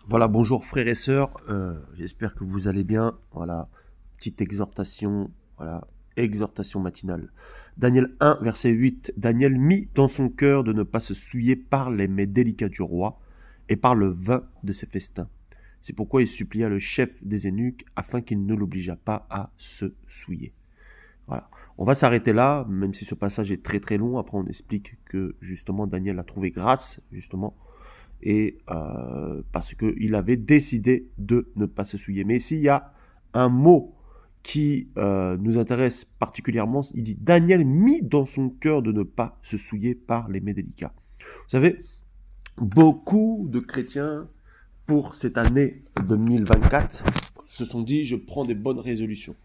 Voilà, bonjour frères et sœurs, j'espère que vous allez bien. Voilà, petite exhortation, voilà, exhortation matinale. Daniel 1, verset 8. Daniel mit dans son cœur de ne pas se souiller par les mets délicats du roi et par le vin de ses festins. C'est pourquoi il supplia le chef des eunuques afin qu'il ne l'obligeât pas à se souiller. Voilà. On va s'arrêter là, même si ce passage est très très long. Après, on explique que justement Daniel a trouvé grâce, justement, et parce qu'il avait décidé de ne pas se souiller. Mais s'il y a un mot qui nous intéresse particulièrement, il dit « Daniel mit dans son cœur de ne pas se souiller par les mets délicats ». Vous savez, beaucoup de chrétiens, pour cette année 2024, se sont dit « Je prends des bonnes résolutions ».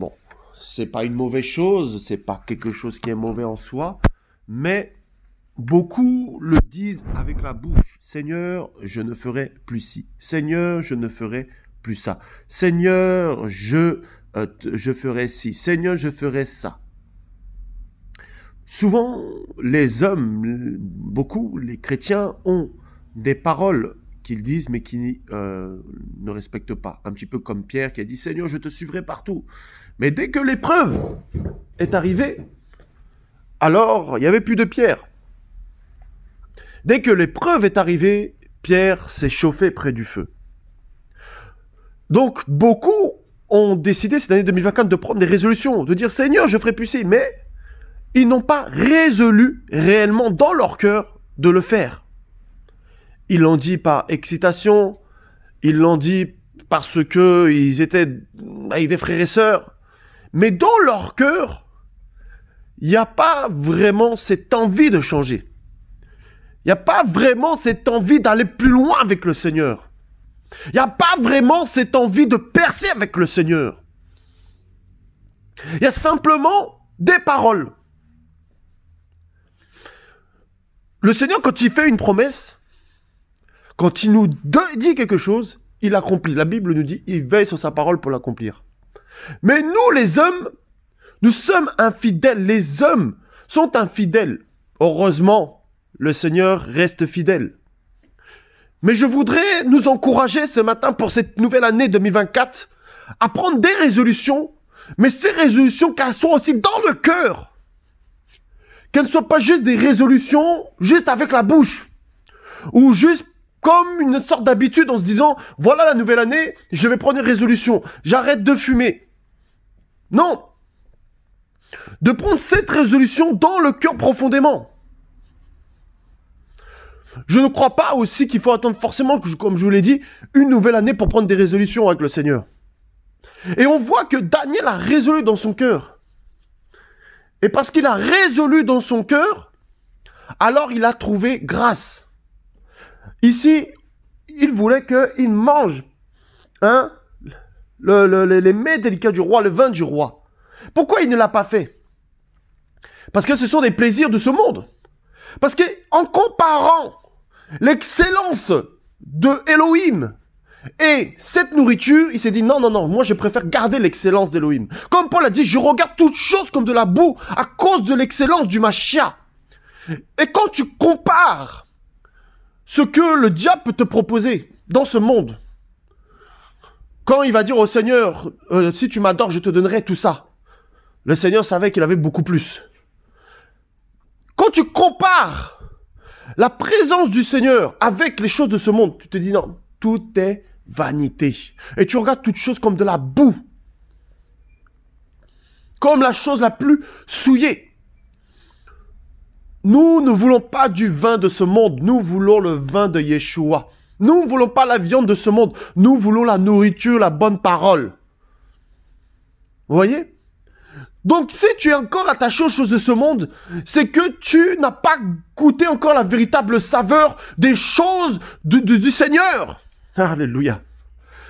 Bon, c'est pas une mauvaise chose, c'est pas quelque chose qui est mauvais en soi, mais beaucoup le disent avec la bouche. Seigneur, je ne ferai plus ci. Seigneur, je ne ferai plus ça. Seigneur, je ferai ci. Seigneur, je ferai ça. Souvent, les hommes, beaucoup, les chrétiens ont des paroles qu'ils disent mais qui ne respectent pas. Un petit peu comme Pierre qui a dit « Seigneur, je te suivrai partout ». Mais dès que l'épreuve est arrivée, alors il n'y avait plus de Pierre. Dès que l'épreuve est arrivée, Pierre s'est chauffé près du feu. Donc, beaucoup ont décidé cette année 2024 de prendre des résolutions, de dire « Seigneur, je ferai plus ci », mais ils n'ont pas résolu réellement dans leur cœur de le faire. Ils l'ont dit par excitation, ils l'ont dit parce qu'ils étaient avec des frères et sœurs, mais dans leur cœur, il n'y a pas vraiment cette envie de changer. Il n'y a pas vraiment cette envie d'aller plus loin avec le Seigneur. Il n'y a pas vraiment cette envie de percer avec le Seigneur. Il y a simplement des paroles. Le Seigneur, quand il fait une promesse, quand il nous dit quelque chose, il accomplit. La Bible nous dit, il veille sur sa parole pour l'accomplir. Mais nous, les hommes, nous sommes infidèles. Les hommes sont infidèles. Heureusement, le Seigneur reste fidèle. Mais je voudrais nous encourager ce matin pour cette nouvelle année 2024 à prendre des résolutions, mais ces résolutions qu'elles soient aussi dans le cœur. Qu'elles ne soient pas juste des résolutions juste avec la bouche ou juste comme une sorte d'habitude en se disant « Voilà la nouvelle année, je vais prendre une résolution, j'arrête de fumer. » Non. De prendre cette résolution dans le cœur profondément. Je ne crois pas aussi qu'il faut attendre forcément, comme je vous l'ai dit, une nouvelle année pour prendre des résolutions avec le Seigneur. Et on voit que Daniel a résolu dans son cœur. Et parce qu'il a résolu dans son cœur, alors il a trouvé grâce. Ici, il voulait qu'il mange les mets délicats du roi, le vin du roi. Pourquoi il ne l'a pas fait? Parce que ce sont des plaisirs de ce monde. Parce qu'en comparant l'excellence de Elohim et cette nourriture, il s'est dit non, moi je préfère garder l'excellence d'Elohim. Comme Paul a dit, je regarde toutes choses comme de la boue à cause de l'excellence du Mashiach. Et quand tu compares ce que le diable peut te proposer dans ce monde, quand il va dire au Seigneur, si tu m'adores, je te donnerai tout ça. Le Seigneur savait qu'il avait beaucoup plus. Quand tu compares la présence du Seigneur avec les choses de ce monde, tu te dis non, tout est vanité. Et tu regardes toutes choses comme de la boue. Comme la chose la plus souillée. Nous ne voulons pas du vin de ce monde, nous voulons le vin de Yeshua. Nous ne voulons pas la viande de ce monde, nous voulons la nourriture, la bonne parole. Vous voyez? Donc, si tu es encore attaché aux choses de ce monde, c'est que tu n'as pas goûté encore la véritable saveur des choses du Seigneur. Alléluia.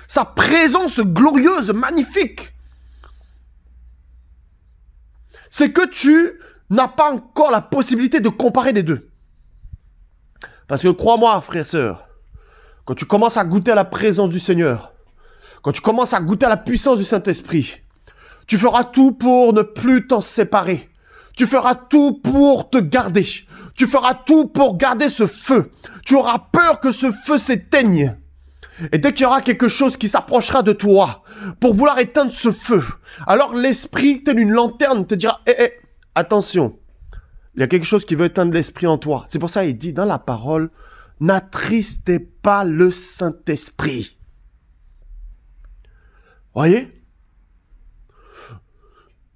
Sa présence glorieuse, magnifique. C'est que tu n'as pas encore la possibilité de comparer les deux. Parce que crois-moi, frère et sœur, quand tu commences à goûter à la présence du Seigneur, quand tu commences à goûter à la puissance du Saint-Esprit, tu feras tout pour ne plus t'en séparer. Tu feras tout pour te garder. Tu feras tout pour garder ce feu. Tu auras peur que ce feu s'éteigne. Et dès qu'il y aura quelque chose qui s'approchera de toi pour vouloir éteindre ce feu, alors l'esprit, tel une lanterne, te dira, attention, il y a quelque chose qui veut éteindre l'esprit en toi. C'est pour ça qu'il dit dans la parole, n'attristez pas le Saint-Esprit. Voyez?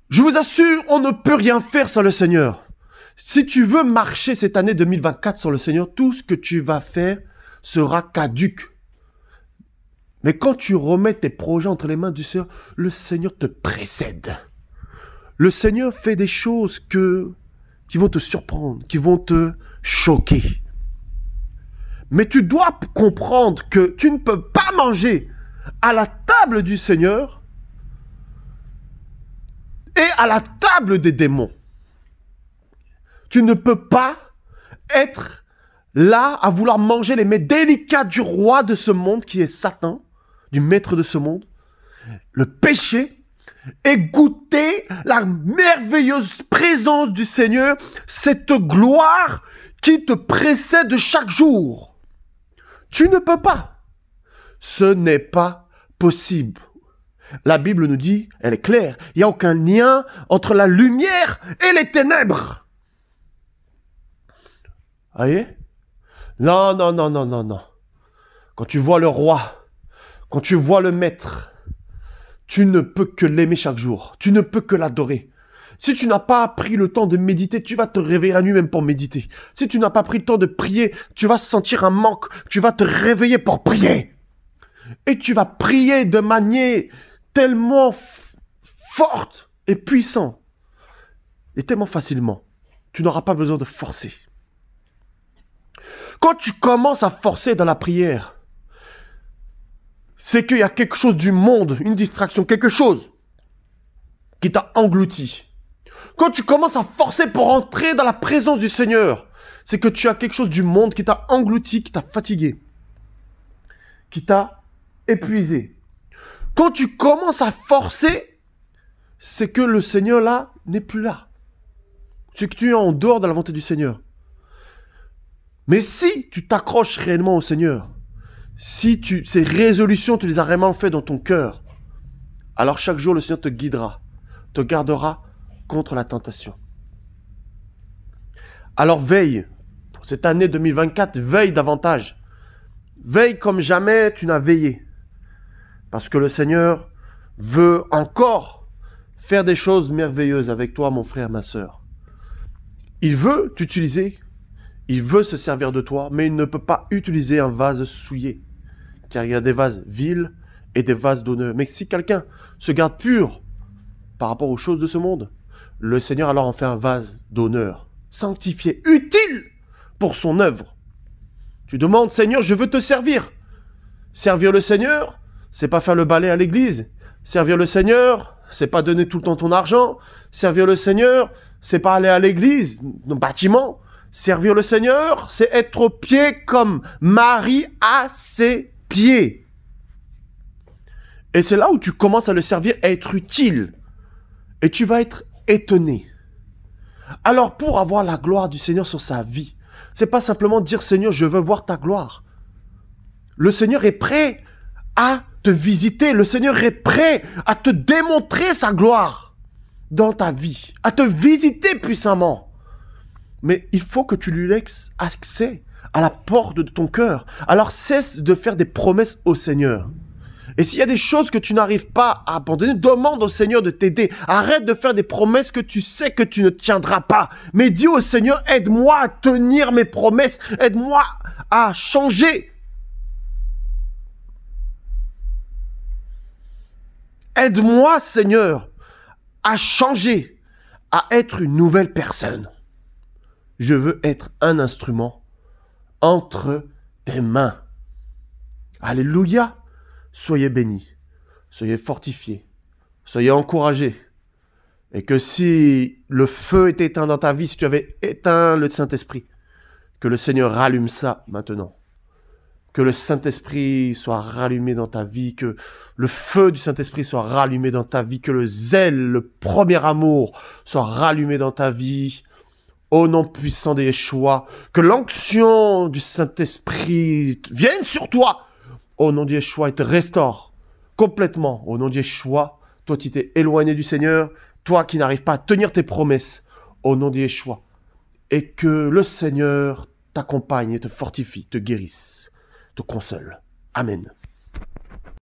Je vous assure, on ne peut rien faire sans le Seigneur. Si tu veux marcher cette année 2024 sans le Seigneur, tout ce que tu vas faire sera caduque. Mais quand tu remets tes projets entre les mains du Seigneur, le Seigneur te précède. Le Seigneur fait des choses qui vont te surprendre, qui vont te choquer. Mais tu dois comprendre que tu ne peux pas manger à la table du Seigneur et à la table des démons. Tu ne peux pas être là à vouloir manger les mets délicats du roi de ce monde qui est Satan, du maître de ce monde, le péché, et goûter la merveilleuse présence du Seigneur, cette gloire qui te précède chaque jour. Tu ne peux pas. Ce n'est pas possible. La Bible nous dit, elle est claire, il n'y a aucun lien entre la lumière et les ténèbres. Voyez? Non, non, non, non, non, non. Quand tu vois le roi, quand tu vois le maître, tu ne peux que l'aimer chaque jour. Tu ne peux que l'adorer. Si tu n'as pas pris le temps de méditer, tu vas te réveiller la nuit même pour méditer. Si tu n'as pas pris le temps de prier, tu vas sentir un manque. Tu vas te réveiller pour prier. Et tu vas prier de manière tellement forte et puissante. Et tellement facilement. Tu n'auras pas besoin de forcer. Quand tu commences à forcer dans la prière, c'est qu'il y a quelque chose du monde, une distraction, quelque chose qui t'a englouti. Quand tu commences à forcer pour entrer dans la présence du Seigneur, c'est que tu as quelque chose du monde qui t'a englouti, qui t'a fatigué, qui t'a épuisé. Quand tu commences à forcer, c'est que le Seigneur là n'est plus là. C'est que tu es en dehors de la volonté du Seigneur. Mais si tu t'accroches réellement au Seigneur, si ces résolutions, tu les as vraiment faites dans ton cœur, alors chaque jour, le Seigneur te guidera, te gardera contre la tentation. Alors veille, pour cette année 2024, veille davantage. Veille comme jamais tu n'as veillé. Parce que le Seigneur veut encore faire des choses merveilleuses avec toi, mon frère, ma sœur. Il veut t'utiliser. Il veut se servir de toi, mais il ne peut pas utiliser un vase souillé. Car il y a des vases vils et des vases d'honneur. Mais si quelqu'un se garde pur par rapport aux choses de ce monde, le Seigneur alors en fait un vase d'honneur, sanctifié, utile pour son œuvre. Tu demandes, Seigneur, je veux te servir. Servir le Seigneur, c'est pas faire le balai à l'église. Servir le Seigneur, c'est pas donner tout le temps ton argent. Servir le Seigneur, c'est pas aller à l'église, dans le bâtiment. Servir le Seigneur, c'est être aux pieds comme Marie à ses pieds. Et c'est là où tu commences à le servir, à être utile. Et tu vas être étonné. Alors pour avoir la gloire du Seigneur sur sa vie, c'est pas simplement dire Seigneur, je veux voir ta gloire. Le Seigneur est prêt à te visiter. Le Seigneur est prêt à te démontrer sa gloire dans ta vie, à te visiter puissamment. Mais il faut que tu lui laisses accès à la porte de ton cœur. Alors cesse de faire des promesses au Seigneur. Et s'il y a des choses que tu n'arrives pas à abandonner, demande au Seigneur de t'aider. Arrête de faire des promesses que tu sais que tu ne tiendras pas. Mais dis au Seigneur, aide-moi à tenir mes promesses. Aide-moi à changer. Aide-moi, Seigneur, à changer, à être une nouvelle personne. Je veux être un instrument entre tes mains. Alléluia. Soyez bénis, soyez fortifiés, soyez encouragés. Et que si le feu est éteint dans ta vie, si tu avais éteint le Saint-Esprit, que le Seigneur rallume ça maintenant. Que le Saint-Esprit soit rallumé dans ta vie, que le feu du Saint-Esprit soit rallumé dans ta vie, que le zèle, le premier amour soit rallumé dans ta vie. Au nom puissant de Yeshua, que l'onction du Saint-Esprit vienne sur toi. Au nom de Yeshua, et te restaure complètement. Au nom de Yeshua, toi qui t'es éloigné du Seigneur, toi qui n'arrives pas à tenir tes promesses. Au nom de Yeshua. Et que le Seigneur t'accompagne et te fortifie, te guérisse, te console. Amen.